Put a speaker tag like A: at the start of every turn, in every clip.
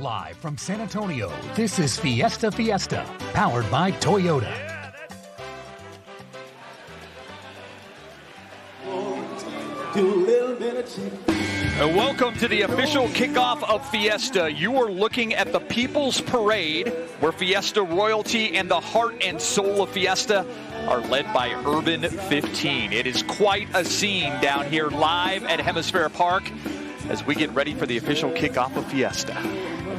A: Live from San Antonio, this is Fiesta Fiesta, powered by Toyota.
B: And welcome to the official kickoff of Fiesta. You are looking at the People's Parade, where Fiesta royalty and the heart and soul of Fiesta are led by Urban 15. It is quite a scene down here live at Hemisfair Park as we get ready for the official kickoff of Fiesta.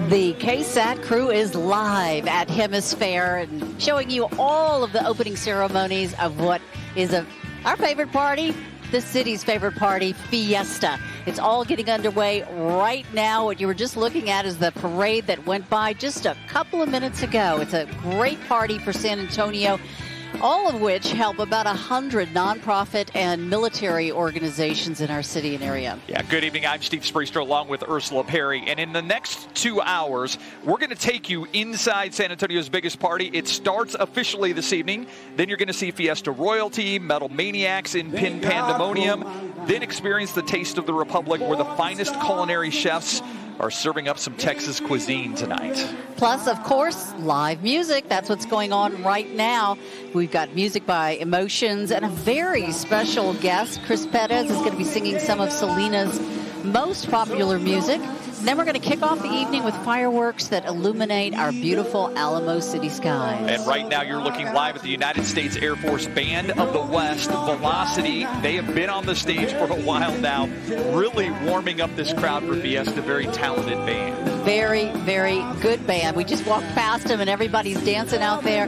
C: The KSAT crew is live at Hemisfair and showing you all of the opening ceremonies of what is our favorite party, the city's favorite party, Fiesta. It's all getting underway right now. What you were just looking at is the parade that went by just a couple of minutes ago. It's a great party for San Antonio, all of which help about 100 nonprofit and military organizations in our city and area.
B: Yeah, good evening. I'm Steve Spriester along with Ursula Perry. And in the next 2 hours, we're going to take you inside San Antonio's biggest party. It starts officially this evening. Then you're going to see Fiesta royalty, metal maniacs in Pin Pandemonium. Then experience the taste of the Republic, where the finest culinary chefs are serving up some Texas cuisine tonight.
C: Plus, of course, live music. That's what's going on right now. We've got music by Emotions and a very special guest. Chris Perez is going to be singing some of Selena's most popular music. And then we're going to kick off the evening with fireworks that illuminate our beautiful Alamo City skies.
B: And right now you're looking live at the United States Air Force Band of the West, Velocity. They have been on the stage for a while now, really warming up this crowd for Fiesta. Very talented band.
C: Very, very good band. We just walked past them and everybody's dancing out there.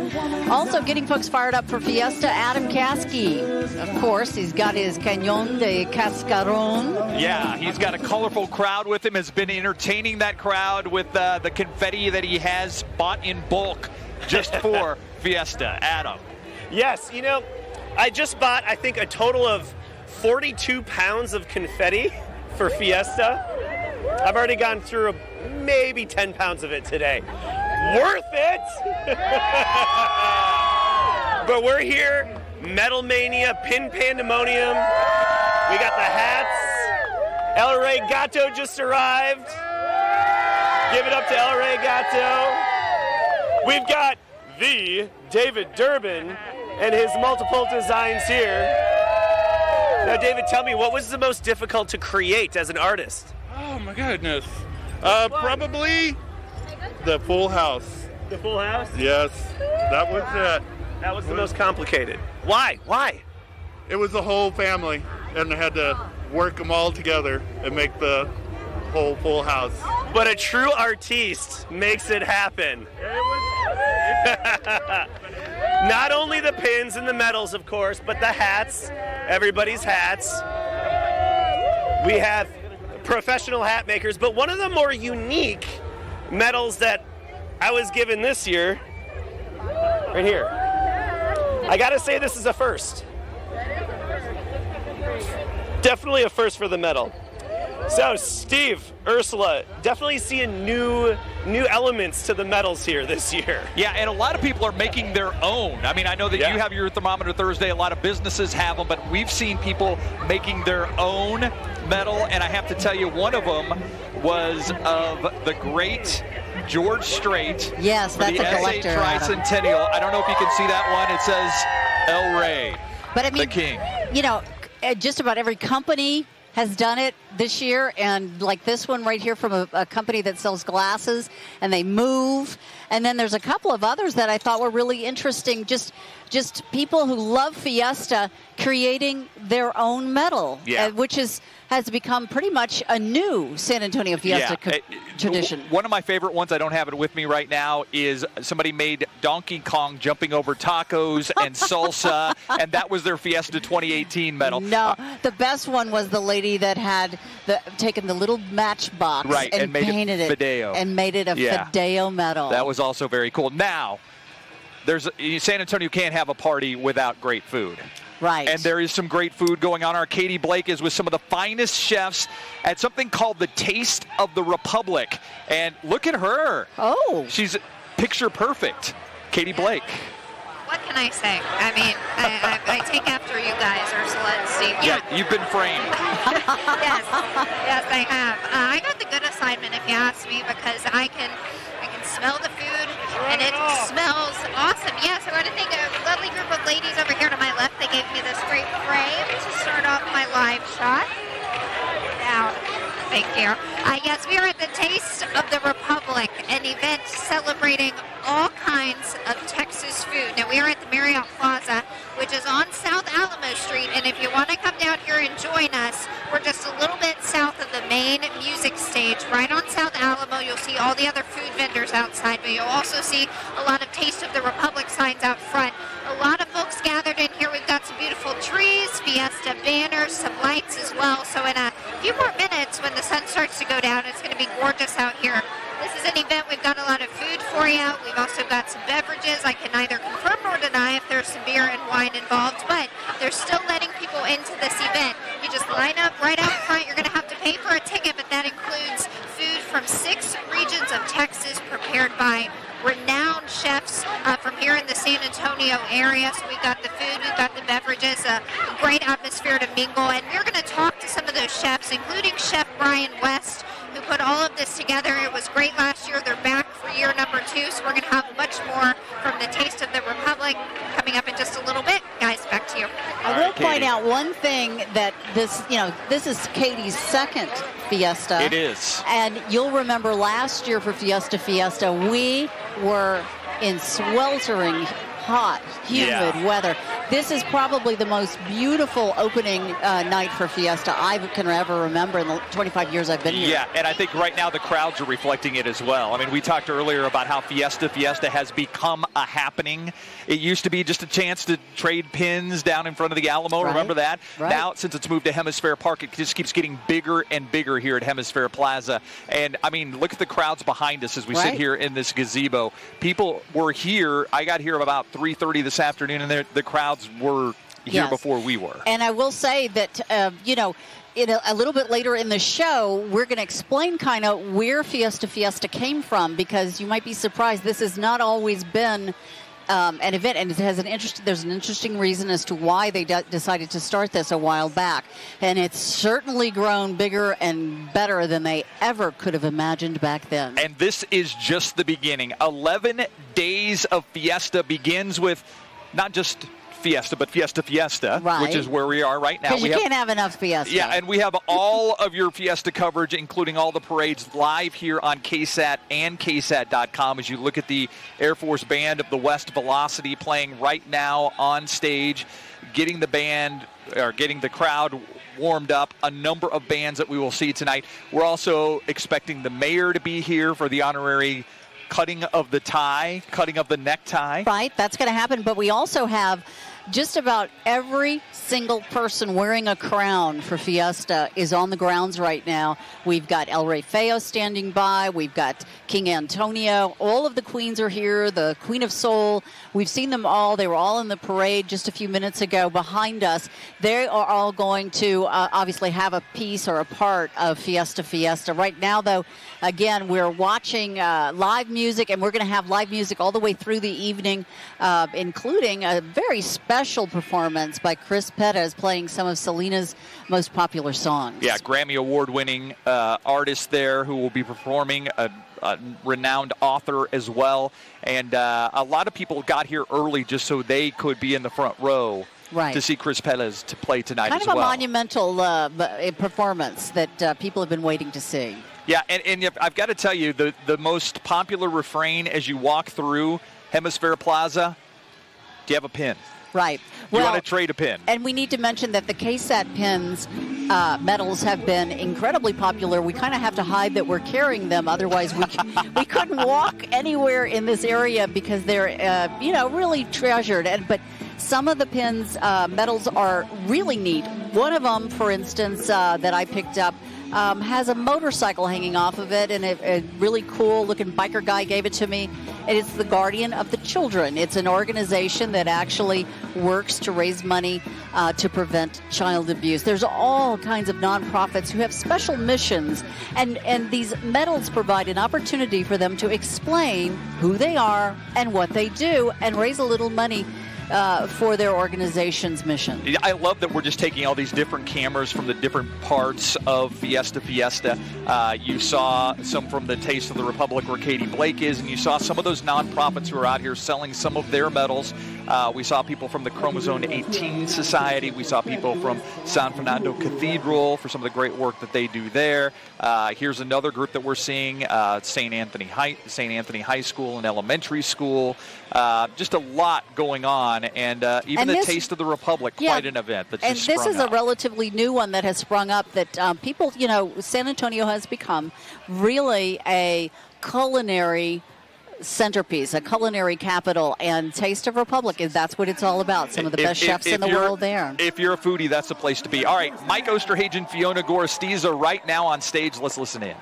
C: Also getting folks fired up for Fiesta, Adam Caskey. Of course, he's got his Cañón de Cascarón.
B: Yeah, he's got a colorful crowd with him, has been entertaining that crowd with the confetti that he has bought in bulk just for Fiesta. Adam.
D: Yes, you know, I just bought, I think, a total of 42 pounds of confetti for Fiesta. I've already gone through maybe 10 pounds of it today. Worth it! But we're here, Metal Mania, Pin Pandemonium. We got the hats. El Rey Gato just arrived. Give it up to El Rey Gato. We've got the David Durbin and his multiple designs here. Now, David, tell me, what was the most difficult to create as an artist?
E: Oh, my goodness. Probably the Full House.
D: The Full House?
E: Yes, that was it.
D: That was the most complicated. Why? Why?
E: It was the whole family, and I had to work them all together and make the whole Full House.
D: But a true artiste makes it happen. Not only the pins and the medals, of course, but the hats, everybody's hats. We have professional hat makers, but one of the more unique medals that I was given this year, right here. I gotta say, this is a first. Definitely a first for the medal. So, Steve, Ursula, definitely seeing new elements to the medals here this year.
B: Yeah, and a lot of people are making their own. I mean, I know that you have your Thermometer Thursday. A lot of businesses have them, but we've seen people making their own medal, and I have to tell you, one of them was of the great George Strait.
C: Yes, that's a collector.
B: The SA Tricentennial. I don't know if you can see that one. It says El Rey,
C: but I mean,
B: the king.
C: You know, just about every company has done it this year, and like this one right here from a company that sells glasses, and they move. And then there's a couple of others that I thought were really interesting, just people who love Fiesta creating their own medal, which has become pretty much a new San Antonio Fiesta tradition.
B: One of my favorite ones, I don't have it with me right now, is somebody made Donkey Kong jumping over tacos and salsa, and that was their Fiesta 2018 medal.
C: No, the best one was the lady that had taken the little matchbox and painted it
B: Fideo.
C: And made it a Fideo medal.
B: That was also very cool. Now, San Antonio can't have a party without great food.
C: Right.
B: And there is some great food going on. Our Katie Blake is with some of the finest chefs at something called the Taste of the Republic. And look at her.
C: Oh.
B: She's picture perfect. Katie Blake.
F: What can I say? I mean, I take after you guys, Ursula and Steve.
B: Yeah, you've been framed.
F: Yes, I have. I got the goodest assignment, if you ask me, because I can smell the food, and it smells awesome. Yes, I want to thank a lovely group of ladies over here to my left. They gave me this great frame to start off my live shot. Now, thank you. Yes, we are at the Taste of the Republic, an event celebrating all kinds of Texas food. Now, we are at the Marriott Plaza, which is on South Alamo Street, and if you want to come down here and join us, we're just a little bit south of the main music stage, right on South Alamo. You'll see all the other food vendors outside, but you'll also see a lot of Taste of the Republic signs out front. A lot of folks gathered in here. We've got some beautiful trees, Fiesta banners, some lights as well. So in a few more minutes, when the sun starts to go down, it's going to be gorgeous out here. This is an event. We've got a lot of food for you. We've also got some beverages. I can neither confirm nor deny if there's some beer and wine involved, but they're still letting people into this event. You just line up right out front. You're going to have to pay for a ticket, but that includes food from 6 regions of Texas prepared by renowned chefs from here in the San Antonio area. So we've got the food, we've got the beverages, a great atmosphere to mingle, and we're going to talk to some of those chefs, including Chef Brian West, who put all of this together. It was great last year. They're back for year number 2, so we're going to have much more from the Taste of the Republic coming up in just a little bit. Guys, back to you.
C: I will point out one thing, that this is Katie's second Fiesta.
B: It is.
C: And you'll remember last year for Fiesta Fiesta, we were in sweltering hot, humid weather. This is probably the most beautiful opening night for Fiesta I can ever remember in the 25 years I've been here.
B: Yeah, and I think right now the crowds are reflecting it as well. I mean, we talked earlier about how Fiesta Fiesta has become a happening. It used to be just a chance to trade pins down in front of the Alamo. Right. Remember that? Right. Now, since it's moved to Hemisfair Park, it just keeps getting bigger and bigger here at Hemisfair Plaza. And, I mean, look at the crowds behind us as we sit here in this gazebo. People were here. I got here about 3:30 this afternoon, and the crowds were here before we were.
C: And I will say that, a little bit later in the show, we're going to explain kind of where Fiesta Fiesta came from, because you might be surprised. This has not always been an event, and it has there's an interesting reason as to why they decided to start this a while back. And it's certainly grown bigger and better than they ever could have imagined back then.
B: And this is just the beginning. 11 days of Fiesta begins with not just Fiesta, but Fiesta Fiesta, which is where we are right now.
C: Because you can't have enough Fiesta.
B: Yeah, and we have all of your Fiesta coverage, including all the parades, live here on KSAT and KSAT.com as you look at the Air Force Band of the West Velocity playing right now on stage, getting the crowd warmed up. A number of bands that we will see tonight. We're also expecting the mayor to be here for the honorary cutting of the necktie. Right,
C: that's going to happen. But we also have just about every single person wearing a crown for Fiesta is on the grounds right now. We've got El Rey Feo standing by. We've got King Antonio. All of the queens are here. The Queen of Soul. We've seen them all. They were all in the parade just a few minutes ago behind us. They are all going to obviously have a piece or a part of Fiesta Fiesta. Right now, though, again, we're watching live music, and we're going to have live music all the way through the evening, including a very special performance by Chris Pettis playing some of Selena's most popular songs.
B: Yeah, Grammy Award-winning artist there who will be performing, a renowned author as well. And a lot of people got here early just so they could be in the front row to see Chris Pettis to play tonight as well.
C: Kind of a monumental performance that people have been waiting to see.
B: Yeah, and I've got to tell you, the most popular refrain as you walk through Hemisfair Plaza, do you have a pin?
C: Right.
B: You want to trade a pin.
C: And we need to mention that the KSAT pins, medals have been incredibly popular. We kind of have to hide that we're carrying them. Otherwise, we couldn't walk anywhere in this area because they're, really treasured. But some of the pins, medals are really neat. One of them, for instance, that I picked up, has a motorcycle hanging off of it, and a really cool-looking biker guy gave it to me. And it's the Guardian of the Children. It's an organization that actually works to raise money to prevent child abuse. There's all kinds of nonprofits who have special missions, and these medals provide an opportunity for them to explain who they are and what they do and raise a little money for their organization's mission.
B: I love that we're just taking all these different cameras from the different parts of Fiesta Fiesta. You saw some from the Taste of the Republic where Katie Blake is, and you saw some of those nonprofits who are out here selling some of their medals. We saw people from the Chromosome 18 Society. We saw people from San Fernando Cathedral for some of the great work that they do there. Here's another group that we're seeing, St. Anthony High School and Elementary School. Just a lot going on, and even the Taste of the Republic, quite an event that's just sprung up.
C: And this is a relatively new one that has sprung up that people, you know, San Antonio has become really a culinary centerpiece, a culinary capital, and Taste of Republic, that's what it's all about. Some of the best chefs in the world there.
B: If you're a foodie, that's the place to be. All right, Mike Osterhage, Fiona Gorostiza right now on stage. Let's listen in.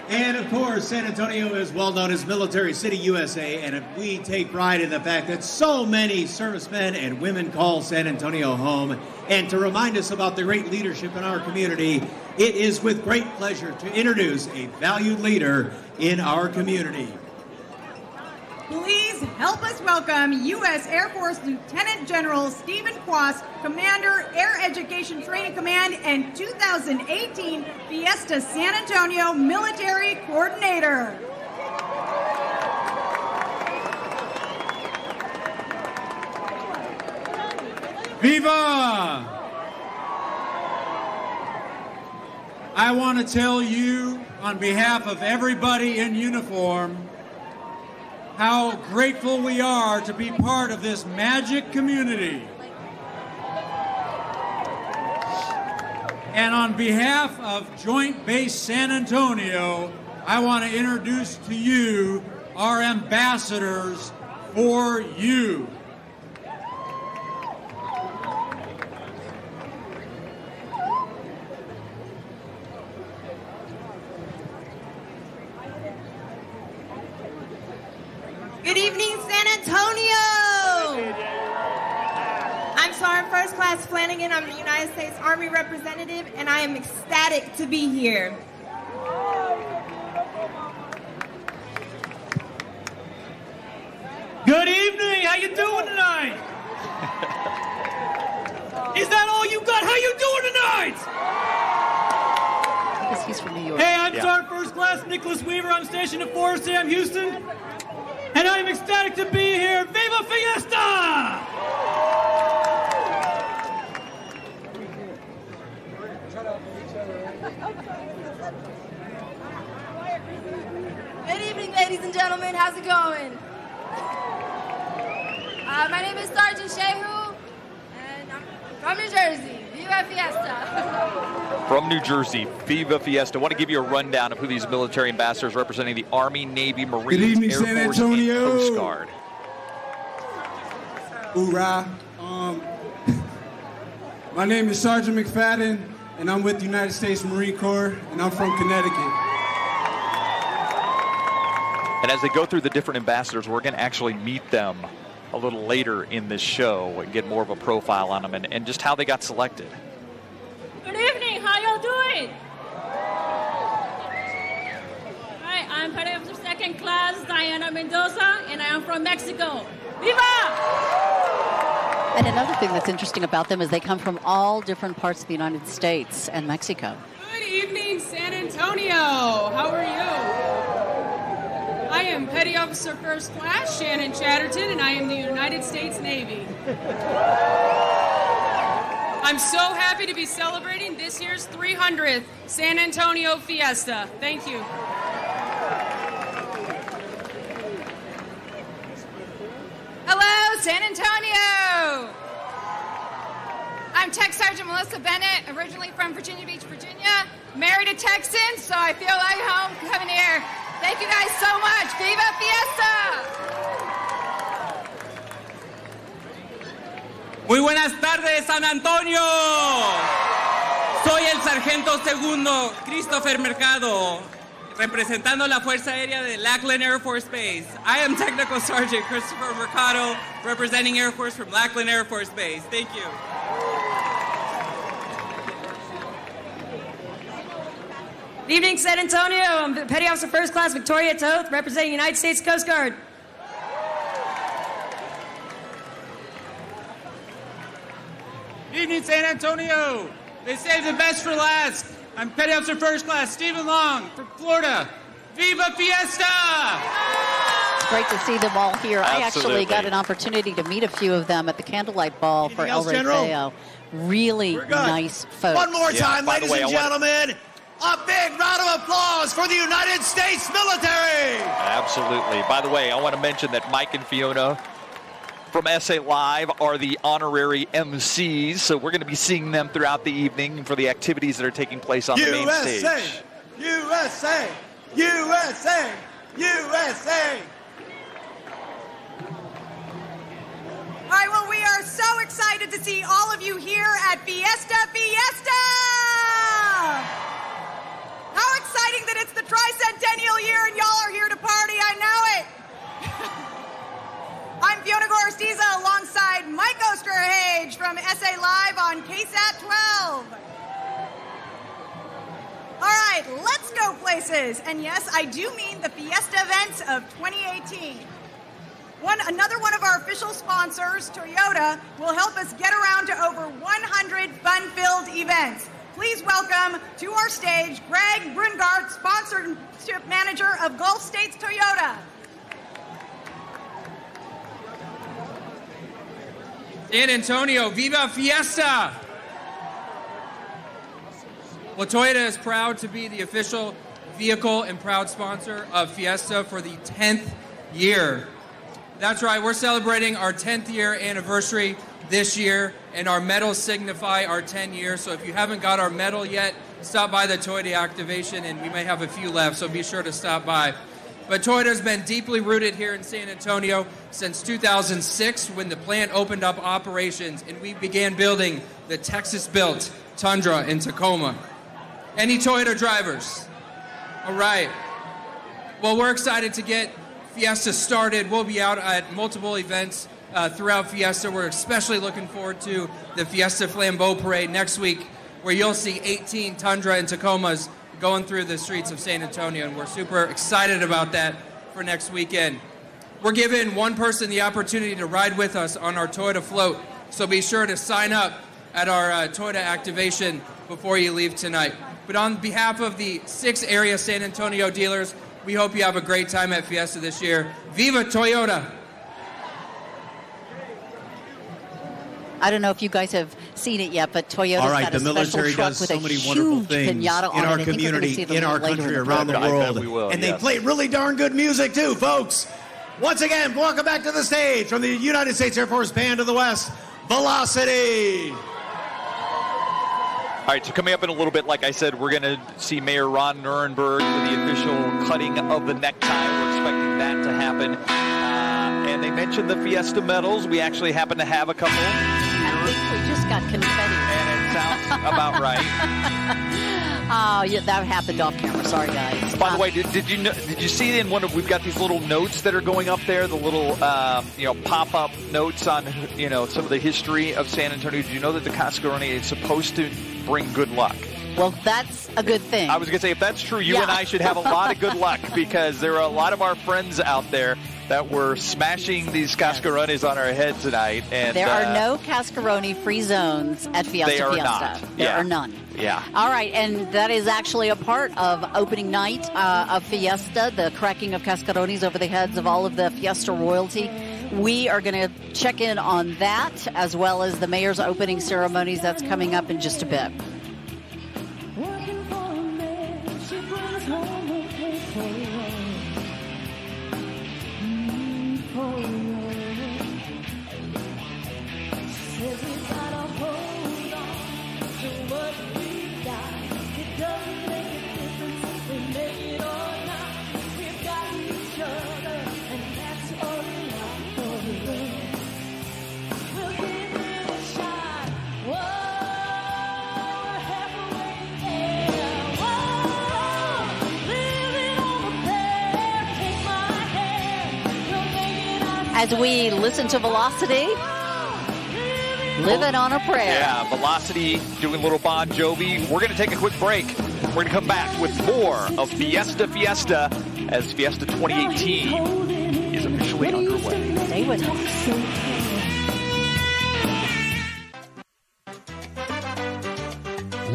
G: And of course, San Antonio is well known as Military City, USA, and we take pride in the fact that so many servicemen and women call San Antonio home. And to remind us about the great leadership in our community, it is with great pleasure to introduce a valued leader in our community.
H: Please help us welcome U.S. Air Force Lieutenant General Stephen Quast, Commander, Air Education Training Command, and 2018 Fiesta San Antonio Military Coordinator.
G: Viva! I want to tell you, on behalf of everybody in uniform, how grateful we are to be part of this magic community. And on behalf of Joint Base San Antonio, I want to introduce to you our ambassadors for you.
H: Good evening, San Antonio! I'm Sergeant First Class Flanagan. I'm the United States Army representative, and I am ecstatic to be here.
G: Good evening. How you doing tonight? Is that all you got? How you doing tonight?
C: Because he's from New York.
G: Hey, I'm Sergeant First Class Nicholas Weaver. I'm stationed at Fort Sam, Houston. And I'm ecstatic to be here. Viva Fiesta!
H: Good evening, ladies and gentlemen. How's it going? My name is Sergeant Shehu, and I'm from New Jersey. Viva Fiesta!
B: From New Jersey, Viva Fiesta. I want to give you a rundown of who these military ambassadors representing the Army, Navy, Marines,
I: Good evening,
B: Air
I: San
B: Force,
I: Antonio.
B: and Coast Guard.
I: Hoorah. My name is Sergeant McFadden, and I'm with the United States Marine Corps, and I'm from Connecticut.
B: And as they go through the different ambassadors, we're going to actually meet them a little later in this show and get more of a profile on them and just how they got selected.
J: Good evening, how y'all doing? Hi, I'm Petty Officer Second Class Diana Mendoza, and I am from Mexico. Viva!
C: And another thing that's interesting about them is they come from all different parts of the United States and Mexico.
H: Good evening, San Antonio. How are you? I am Petty Officer First Class Shannon Chatterton, and I am the United States Navy. I'm so happy to be celebrating this year's 300th San Antonio Fiesta. Thank you. Hello, San Antonio. I'm Tech Sergeant Melissa Bennett, originally from Virginia Beach, Virginia. Married a Texan, so I feel like home coming here. Thank you guys so much. Viva Fiesta!
K: Muy buenas tardes, San Antonio. Soy el Sargento Segundo Christopher Mercado, representando la Fuerza Aérea de Lackland Air Force Base. I am Technical Sergeant Christopher Mercado, representing Air Force from Lackland Air Force Base. Thank you.
H: Good evening, San Antonio. I'm Petty Officer First Class Victoria Toth, representing United States Coast Guard.
L: evening, San Antonio. They saved the best for last. I'm Petty Officer First Class Stephen Long from Florida. Viva Fiesta!
C: It's great to see them all here.
B: Absolutely.
C: I actually got an opportunity to meet a few of them at the candlelight ball for El Rey Feo. Really nice folks.
G: One more time, ladies and gentlemen. A big round of applause for the United States military.
B: Absolutely. By the way, I want to mention that Mike and Fiona from SA Live are the honorary MCs, so we're going to be seeing them throughout the evening for the activities that are taking place on the main stage.
G: USA! USA! USA!
M: All right, well, we are so excited to see all of you here at Fiesta Fiesta! How exciting that it's the tricentennial year and y'all are here to party, I know it! I'm Fiona Gorostiza alongside Mike Osterhage from SA Live on KSAT 12. All right, let's go places. And yes, I do mean the Fiesta events of 2018. Another one of our official sponsors, Toyota, will help us get around to over 100 fun-filled events. Please welcome to our stage Greg Brungart, sponsorship manager of Gulf States Toyota.
L: San Antonio, Viva Fiesta! Well, Toyota is proud to be the official vehicle and proud sponsor of Fiesta for the 10th year. That's right, we're celebrating our 10th year anniversary this year, and our medals signify our 10 years. So if you haven't got our medal yet, stop by the Toyota activation, and we may have a few left, so be sure to stop by. But Toyota has been deeply rooted here in San Antonio since 2006 when the plant opened up operations and we began building the Texas-built Tundra in Tacoma. Any Toyota drivers? All right. Well, we're excited to get Fiesta started. We'll be out at multiple events throughout Fiesta. We're especially looking forward to the Fiesta Flambeau Parade next week, where you'll see 18 Tundra and Tacomas going through the streets of San Antonio, and we're super excited about that for next weekend. We're giving one person the opportunity to ride with us on our Toyota float, so be sure to sign up at our Toyota activation before you leave tonight. But on behalf of the 6 area San Antonio dealers, we hope you have a great time at Fiesta this year. Viva Toyota!
C: I don't know if you guys have seen it yet, but Toyota's got a special truck with a huge pinata on it.
G: In our community, in our country, around the world. And they play really darn good music too, folks. Once again, welcome back to the stage from the United States Air Force Band of the West, Velocity.
B: All right, so coming up in a little bit, like I said, we're going to see Mayor Ron Nirenberg for the official cutting of the necktie. We're expecting that to happen. And they mentioned the Fiesta medals. We actually happen to have a couple.
C: I think we just got confetti.
B: And it sounds about right.
C: Oh, yeah, that happened off camera. Sorry, guys.
B: By the way, did you see in one of, we've got these little notes that are going up there, the little pop-up notes on some of the history of San Antonio. Did you know that the Cascarone is supposed to bring good luck?
C: Well, that's a good thing.
B: I was going to say, if that's true, you and I should have a lot of good luck, because there are a lot of our friends out there that were smashing these cascarones on our head tonight. And
C: there are no cascarone-free zones at Fiesta Fiesta. There are none.
B: Yeah.
C: All right, and that is actually a part of opening night of Fiesta, the cracking of cascarones over the heads of all of the Fiesta royalty. We are going to check in on that, as well as the mayor's opening ceremonies. That's coming up in just a bit. As we listen to Velocity, living on a prayer.
B: Yeah, Velocity doing a little Bon Jovi. We're going to take a quick break. We're going to come back with more of Fiesta Fiesta as Fiesta 2018 is officially underway.
C: Stay with us.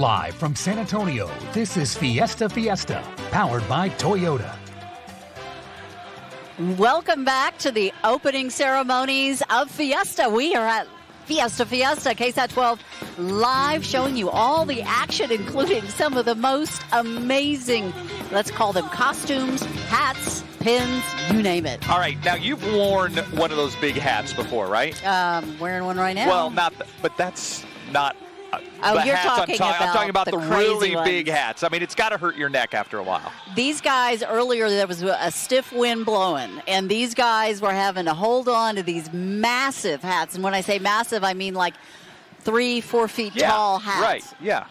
A: Live from San Antonio, this is Fiesta Fiesta, powered by Toyota.
C: Welcome back to the opening ceremonies of Fiesta. We are at Fiesta Fiesta, KSAT 12 live, showing you all the action, including some of the most amazing, let's call them costumes, hats, pins, you name it.
B: All right, now you've worn one of those big hats before, right?
C: Wearing one right now.
B: Well, but that's not the
C: you're
B: hats
C: talking
B: I'm talking about the really
C: ones.
B: big hats. I mean, it's got to hurt your neck after a while.
C: These guys, earlier there was a stiff wind blowing, and these guys were having to hold on to these massive hats. And when I say massive, I mean like 3-4 feet tall hats.
B: Right, yeah.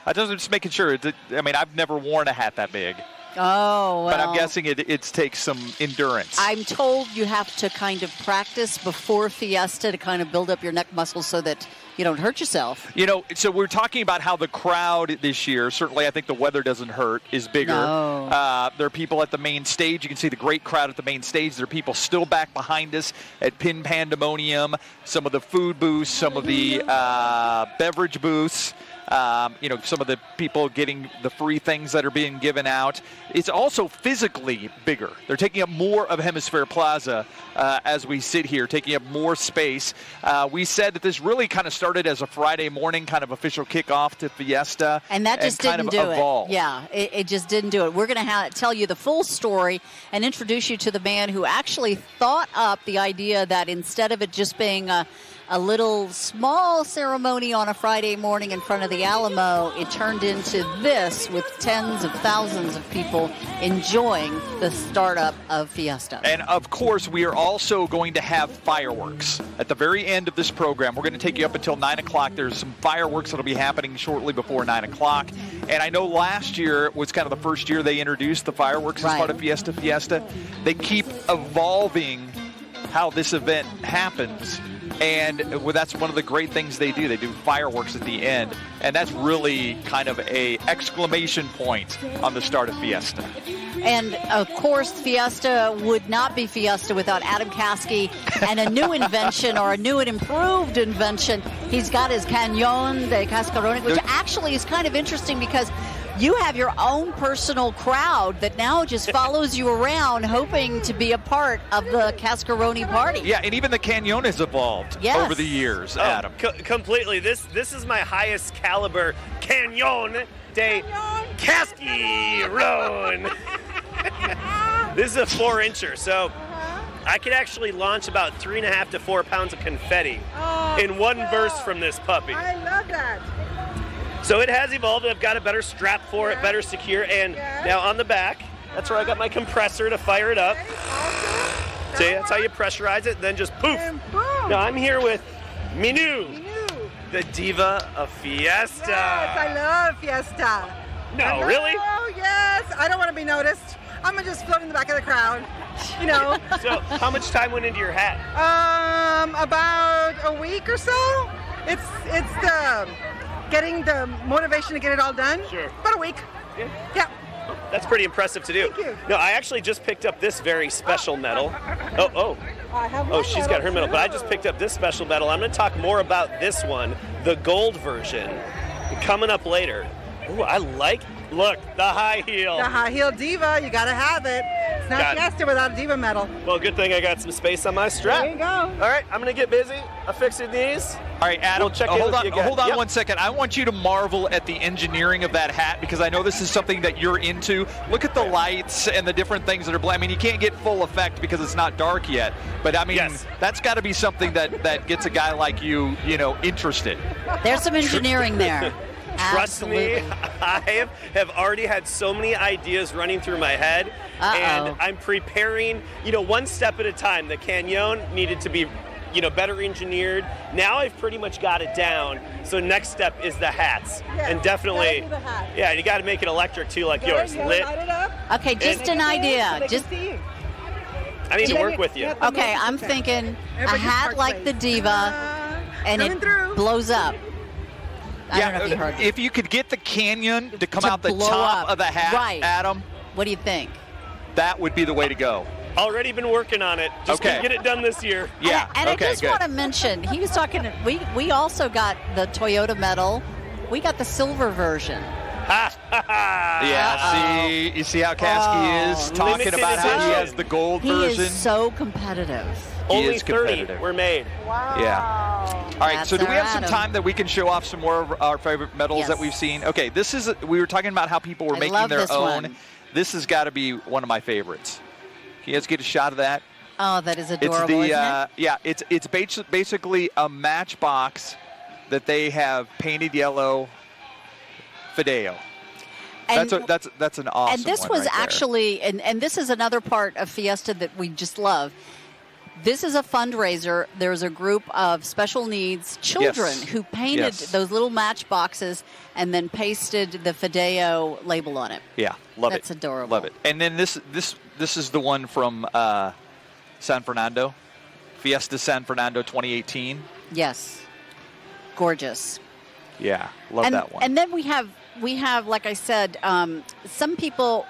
B: I just making sure. I mean, I've never worn a hat that big.
C: Oh, well.
B: But I'm guessing it takes some endurance.
C: I'm told you have to kind of practice before Fiesta to kind of build up your neck muscles so that you don't hurt yourself.
B: You know, so we're talking about how the crowd this year, certainly I think the weather doesn't hurt, is bigger.
C: No.
B: There are people at the main stage. You can see the great crowd at the main stage. There are people still back behind us at Pin Pandemonium, some of the food booths, some of the beverage booths. Some of the people getting the free things that are being given out. It's also physically bigger. They're taking up more of Hemisfair Plaza as we sit here, taking up more space. We said that this really kind of started as a Friday morning kind of official kickoff to Fiesta.
C: And that just didn't do
B: evolved.
C: it. Yeah, it just didn't do it. We're going to tell you the full story and introduce you to the man who actually thought up the idea that instead of it just being a little small ceremony on a Friday morning in front of the Alamo, it turned into this with tens of thousands of people enjoying the startup of Fiesta.
B: And of course, we are also going to have fireworks at the very end of this program. We're going to take you up until 9 o'clock. There's some fireworks that will be happening shortly before 9 o'clock. And I know last year was kind of the first year they introduced the fireworks as part of Fiesta Fiesta. They keep evolving how this event happens. And that's one of the great things they do. They do fireworks at the end. And that's really kind of a exclamation point on the start of Fiesta.
C: And, of course, Fiesta would not be Fiesta without Adam Caskey and a new invention or a new and improved invention. He's got his Cañón de Cascarones, which actually is kind of interesting because you have your own personal crowd that now just follows you around hoping to be a part of the Cascarone party.
B: Yeah, and even the Cañón has evolved over the years, Adam.
D: Completely. This is my highest caliber Cañón de Cascarone. This is a 4-incher, so I could actually launch about 3.5 to 4 pounds of confetti in one burst from this puppy.
N: I love that.
D: So it has evolved. I've got a better strap for it, better secure, and now on the back, that's where I got my compressor to fire it up. See, that's how you pressurize it, then just poof. Now I'm here with Minu, the diva of Fiesta.
N: Yes, I love Fiesta.
D: No, really?
N: Oh, yes. I don't want to be noticed. I'm going to just float in the back of the crowd, you know.
D: So how much time went into your hat?
N: About a week or so. It's the getting the motivation to get it all done.
D: Sure.
N: About a week. Yeah.
D: That's pretty impressive to do.
N: Thank you.
D: No, I actually just picked up this very special medal.
N: I have
D: Oh, she's got her medal, but I just picked up this special medal. I'm going to talk more about this one, the gold version, coming up later. Ooh, look, the high heel.
N: The high heel diva, you got to have it. It's not Fiesta without a diva medal.
D: Well, good thing I got some space on my strap.
N: There you go.
D: All right, I'm going to get busy affixing these.
B: All right, Adam,
D: We'll
B: hold on 1 second. I want you to marvel at the engineering of that hat because I know this is something that you're into. Look at the lights and the different things that are I mean, you can't get full effect because it's not dark yet, but I mean, that's got to be something that gets a guy like you, interested.
C: There's some engineering there.
D: Trust me, I have already had so many ideas running through my head, and I'm preparing, one step at a time. The Cañón needed to be, better engineered. Now I've pretty much got it down. So next step is the hats, and definitely, you got to make it electric too, like yours, lit.
C: Okay, just an idea.
D: I need to work with you.
C: Okay, I'm thinking a hat like the diva, and it blows up. I don't know if you heard
B: if you could get the Cañón to come out the top of the hat, Adam.
C: What do you think?
B: That would be the way to go.
D: Already been working on it. Just gonna get it done this year.
B: Yeah.
C: And I just want to mention, he was talking. We also got the Toyota medal We got the silver version.
B: Yeah, you see how Kasky is talking about how he has the gold version?
C: He is so competitive.
D: Only 30 were made.
C: Wow.
B: Yeah. All right, so do we have some time that we can show off some more of our favorite medals that we've seen? Okay, we were talking about how people were making their own.
C: One.
B: This has got to be one of my favorites. Can you guys get a shot of that?
C: Oh, that is adorable, isn't it?
B: Yeah, it's basically a matchbox that they have painted yellow Fideo.
C: And
B: That's an awesome
C: And this
B: one
C: was
B: right there.
C: actually, and this is another part of Fiesta that we just love. This is a fundraiser. There's a group of special needs children who painted those little matchboxes and then pasted the Fideo label on it.
B: Yeah, love it.
C: That's adorable.
B: Love it. And then this is the one from San Fernando, Fiesta San Fernando 2018.
C: Yes, gorgeous.
B: Yeah, love that one.
C: And then we have, like I said, some people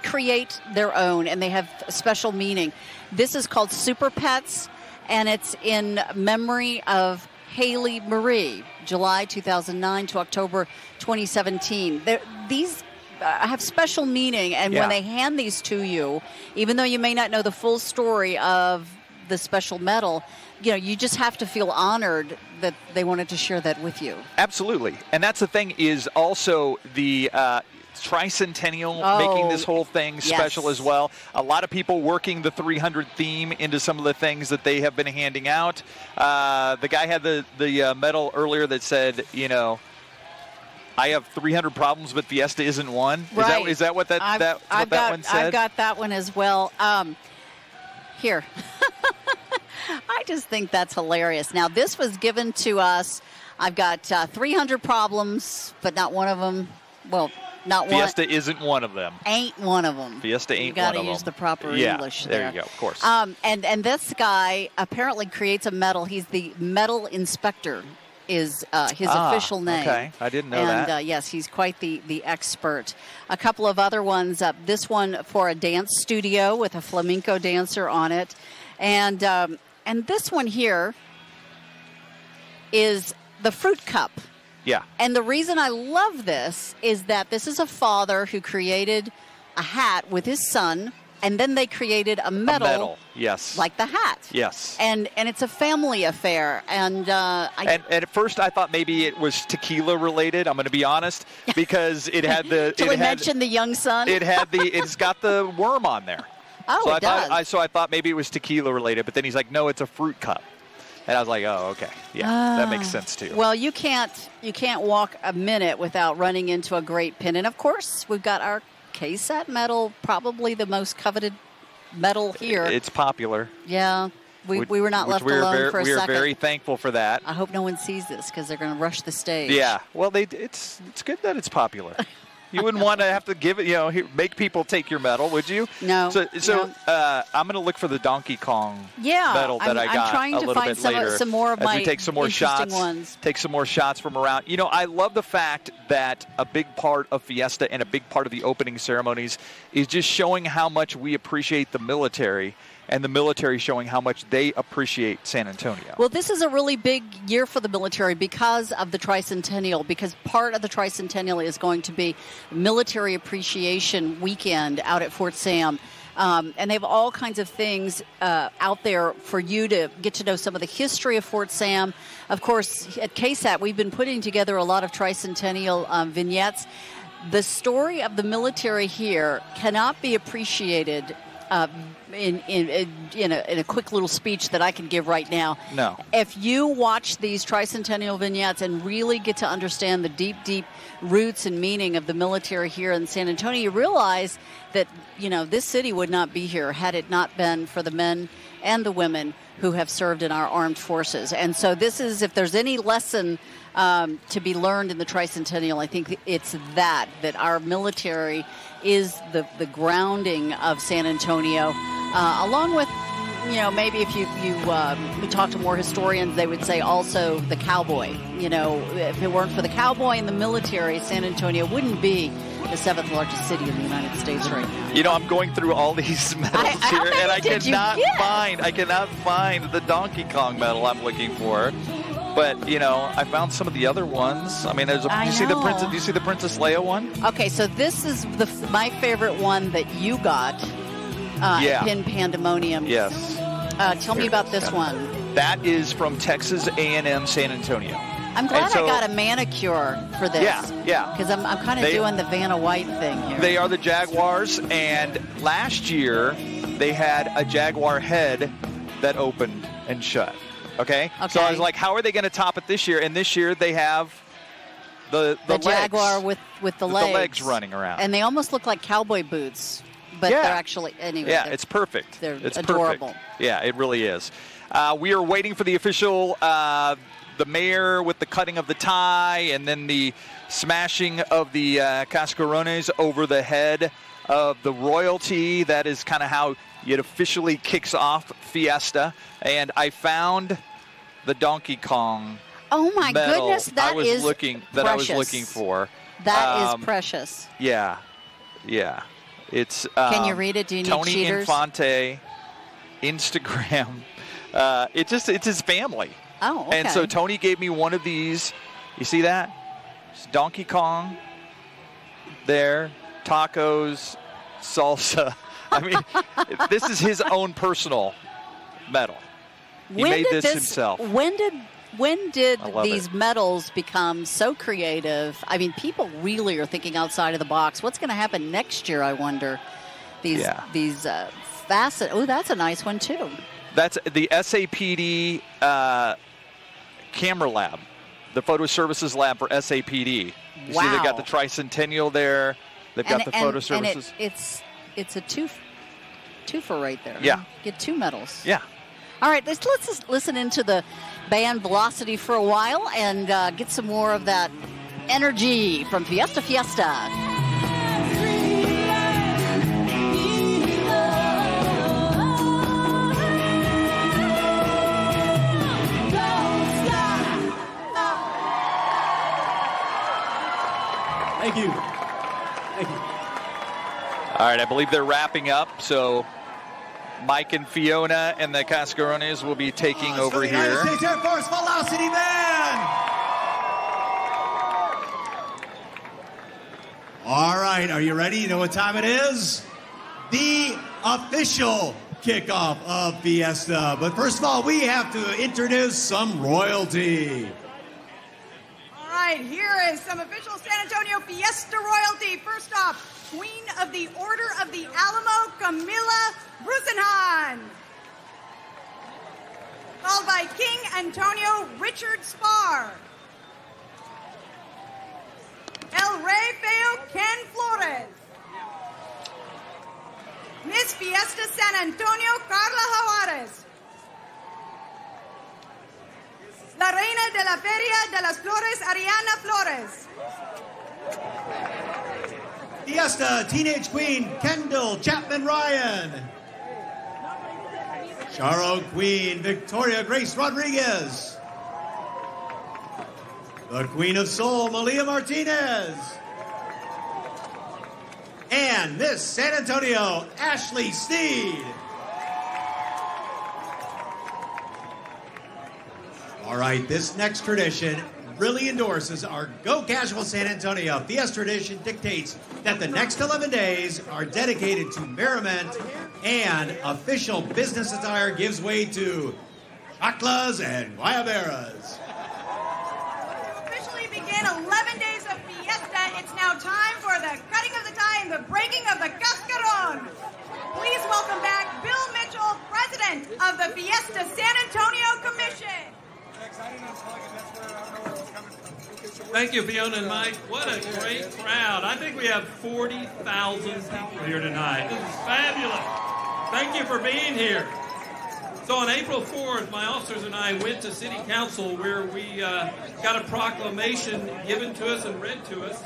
C: create their own, and they have special meaning. This is called Super Pets, and it's in memory of Haley Marie, July 2009 to October 2017. These have special meaning, and when they hand these to you, even though you may not know the full story of the special medal, you just have to feel honored that they wanted to share that with you.
B: Absolutely. And that's the thing, is also the Tricentennial making this whole thing special as well. A lot of people working the 300 theme into some of the things that they have been handing out. The guy had the medal earlier that said, I have 300 problems, but Fiesta isn't one.
C: Right.
B: Is that what that one said?
C: I've got that one as well. Here. I just think that's hilarious. Now, this was given to us. I've got 300 problems, but not one of them. Well, not one.
B: Fiesta isn't one of them.
C: Ain't one of them.
B: Fiesta ain't one of them.
C: You got to use the proper English there.
B: There you go, of course.
C: And this guy apparently creates a medal. He's the medal inspector is his official name.
B: Okay, I didn't know that.
C: And yes, he's quite the expert. A couple of other ones. This one for a dance studio with a flamenco dancer on it. And this one here is the fruit cup.
B: Yeah.
C: And the reason I love this is that this is a father who created a hat with his son, and then they created a medal.
B: Yes.
C: Like the hat.
B: Yes.
C: And it's a family affair. And
B: and at first I thought maybe it was tequila related. I'm going to be honest, because it had the.
C: Till we mentioned the young son.
B: It's got the worm on there.
C: Oh,
B: so
C: it does.
B: I thought maybe it was tequila related, but then he's like, no, it's a fruit cup. And I was like, oh, okay. Yeah, that makes sense too.
C: Well, you can't walk a minute without running into a great pin. And of course, we've got our KSAT medal, probably the most coveted medal here.
B: It's popular.
C: Yeah. We were not left alone for a second.
B: We are very thankful for that.
C: I hope no one sees this because they're going to rush the stage.
B: Yeah. Well, it's good that it's popular. You wouldn't want to have to give it, make people take your medal, would you?
C: No.
B: So I'm going to look for the Donkey Kong medal that I got
C: I'm trying
B: a
C: to
B: little
C: find
B: bit later.
C: some more of
B: as
C: my
B: we take some more shots,
C: ones.
B: Take some more shots from around. I love the fact that a big part of Fiesta and a big part of the opening ceremonies is just showing how much we appreciate the military, and the military showing how much they appreciate San Antonio.
C: Well, this is a really big year for the military because of the Tricentennial, because part of the Tricentennial is going to be Military Appreciation Weekend out at Fort Sam. And they have all kinds of things out there for you to get to know some of the history of Fort Sam. Of course, at KSAT, we've been putting together a lot of Tricentennial vignettes. The story of the military here cannot be appreciated in a quick little speech that I can give right now.
B: No.
C: If you watch these Tricentennial vignettes and really get to understand the deep, deep roots and meaning of the military here in San Antonio, you realize that, this city would not be here had it not been for the men and the women who have served in our armed forces. And so this is, if there's any lesson to be learned in the Tricentennial, I think it's that our military is the grounding of San Antonio, along with, maybe if you talk to more historians, they would say also the cowboy. If it weren't for the cowboy and the military, San Antonio wouldn't be the 7th largest city in the United States right now.
B: I'm going through all these medals here, and I cannot find the Donkey Kong medal I'm looking for. But, you know, I found some of the other ones. I mean, do you see the Princess Leia one?
C: Okay, so this is my favorite one that you got at Pin Pandemonium.
B: Yes.
C: Tell me about this one.
B: That is from Texas A&M San Antonio.
C: I'm glad I got a manicure for this.
B: Yeah.
C: Because I'm kind of doing the Vanna White thing here.
B: They are the Jaguars, and last year they had a Jaguar head that opened and shut. Okay? So I was like, how are they going to top it this year? And this year they have the
C: Jaguar
B: legs,
C: with the
B: legs running around.
C: And they almost look like cowboy boots, but they're actually, anyway.
B: Yeah, it's perfect.
C: It's adorable.
B: Perfect. Yeah, it really is. We are waiting for the official, the mayor with the cutting of the tie, and then the smashing of the cascarones over the head of the royalty. That is kind of how it officially kicks off Fiesta. And I found the Donkey Kong.
C: Oh my
B: medal
C: goodness, that is
B: precious.
C: I was
B: looking for.
C: That is precious.
B: Yeah. It's
C: Can you read it? Do you need
B: Tony
C: cheaters?
B: Infante, Instagram. It's his family.
C: Oh, okay.
B: And so Tony gave me one of these. You see that? It's Donkey Kong. There, tacos, salsa. I mean, this is his own personal medal. He made this himself.
C: When did these
B: it.
C: medals become so creative? I mean, people really are thinking outside of the box. What's going to happen next year, I wonder? These facet. Oh, that's a nice one, too.
B: That's the SAPD camera lab, the photo services lab for SAPD. You see they got the tricentennial there. They've got the photo services.
C: And it's a twofer right there.
B: Yeah.
C: Get 2 medals.
B: Yeah.
C: All right, let's just listen into the band Velocity for a while and get some more of that energy from Fiesta Fiesta.
G: Thank you.
B: All right, I believe they're wrapping up, so Mike and Fiona and the Cascarones will be taking over here.
G: United States Air Force Velocity Band! All right, are you ready? You know what time it is? The official kickoff of Fiesta. But first of all, we have to introduce some royalty.
M: All right, here is some official San Antonio Fiesta royalty. First off, Queen of the Order of the Alamo, Camila Brusenhan. Followed by King Antonio Richard Spar. El Rey Feo Ken Flores. Miss Fiesta San Antonio Carla Juarez. La Reina de la Feria de las Flores Ariana Flores.
G: Fiesta Teenage Queen Kendall Chapman Ryan. Charo Queen Victoria Grace Rodriguez. The Queen of Soul Malia Martinez. And Miss San Antonio Ashley Steed. All right, this next tradition really endorses our Go Casual San Antonio. Fiesta tradition dictates that the next 11 days are dedicated to merriment, and official business attire gives way to chaclas and guayaberas.
M: Officially begin 11 days of Fiesta. It's now time for the cutting of the tie and the breaking of the cascaron. Please welcome back Bill Mitchell, President of the Fiesta San Antonio Commission.
O: Thank you, Fiona and Mike. What a great crowd. I think we have 40,000 people here tonight. This is fabulous. Thank you for being here. So on April 4th, my officers and I went to City Council where we got a proclamation given to us and read to us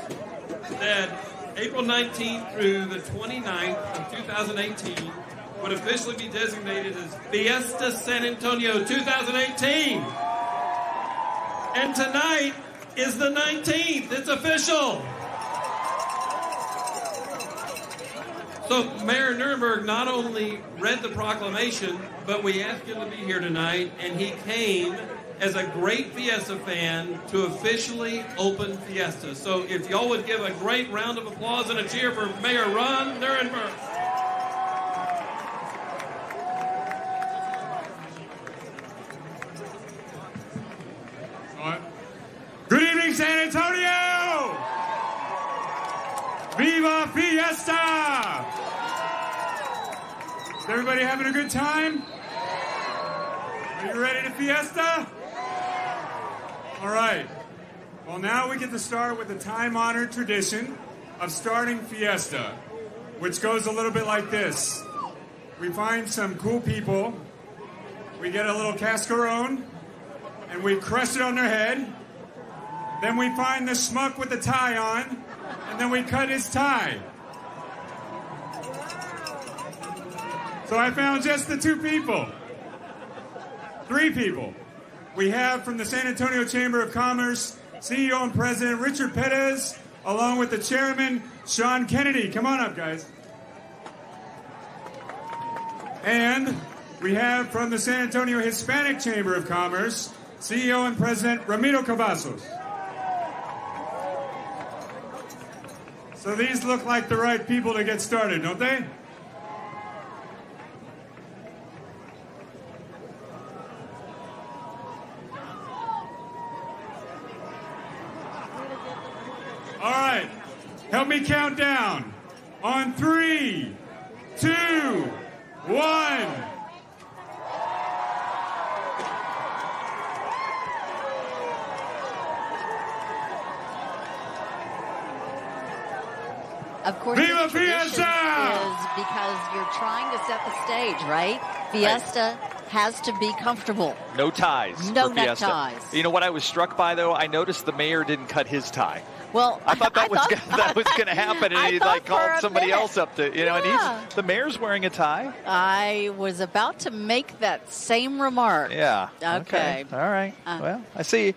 O: that April 19th through the 29th of 2018 would officially be designated as Fiesta San Antonio 2018. And tonight is the 19th. It's official. So Mayor Nuremberg not only read the proclamation, but we asked him to be here tonight, and he came as a great Fiesta fan to officially open Fiesta. So if y'all would give a great round of applause and a cheer for Mayor Ron Nirenberg.
P: Good evening, San Antonio! Viva Fiesta! Is everybody having a good time? Are you ready to Fiesta? All right. Well, now we get to start with the time-honored tradition of starting Fiesta, which goes a little bit like this. We find some cool people, we get a little cascarone, and we crush it on their head. Then we find the schmuck with the tie on, and then we cut his tie. So I found just the 2 people. 3 people. We have from the San Antonio Chamber of Commerce, CEO and President Richard Perez, along with the Chairman, Sean Kennedy. Come on up, guys. And we have from the San Antonio Hispanic Chamber of Commerce, CEO and President Ramiro Cavazos. So these look like the right people to get started, don't they? All right, help me count down. On 3, 2, 1.
C: Of course,
P: Viva
C: the tradition
P: Fiesta!
C: is because you're trying to set the stage, right? Fiesta has to be comfortable.
B: No ties.
C: No
B: for Fiesta.
C: neckties.
B: You know what I was struck by, though? I noticed the mayor didn't cut his tie.
C: Well,
B: I thought that was going to happen, and he called somebody else up to, and the mayor's wearing a tie.
C: I was about to make that same remark.
B: Yeah.
C: Okay.
B: All right. Well, I see.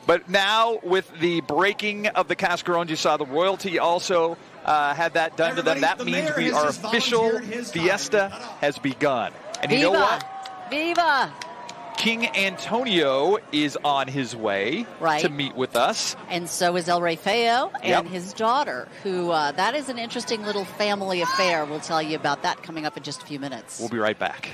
B: But now with the breaking of the cascarones, you saw the royalty also had that done to them. That means our official Fiesta has begun. And
C: Viva!
B: You know what?
C: Viva!
B: King Antonio is on his way to meet with us.
C: And so is El Rey Feo and his daughter, who that is an interesting little family affair. We'll tell you about that coming up in just a few minutes.
B: We'll be right back.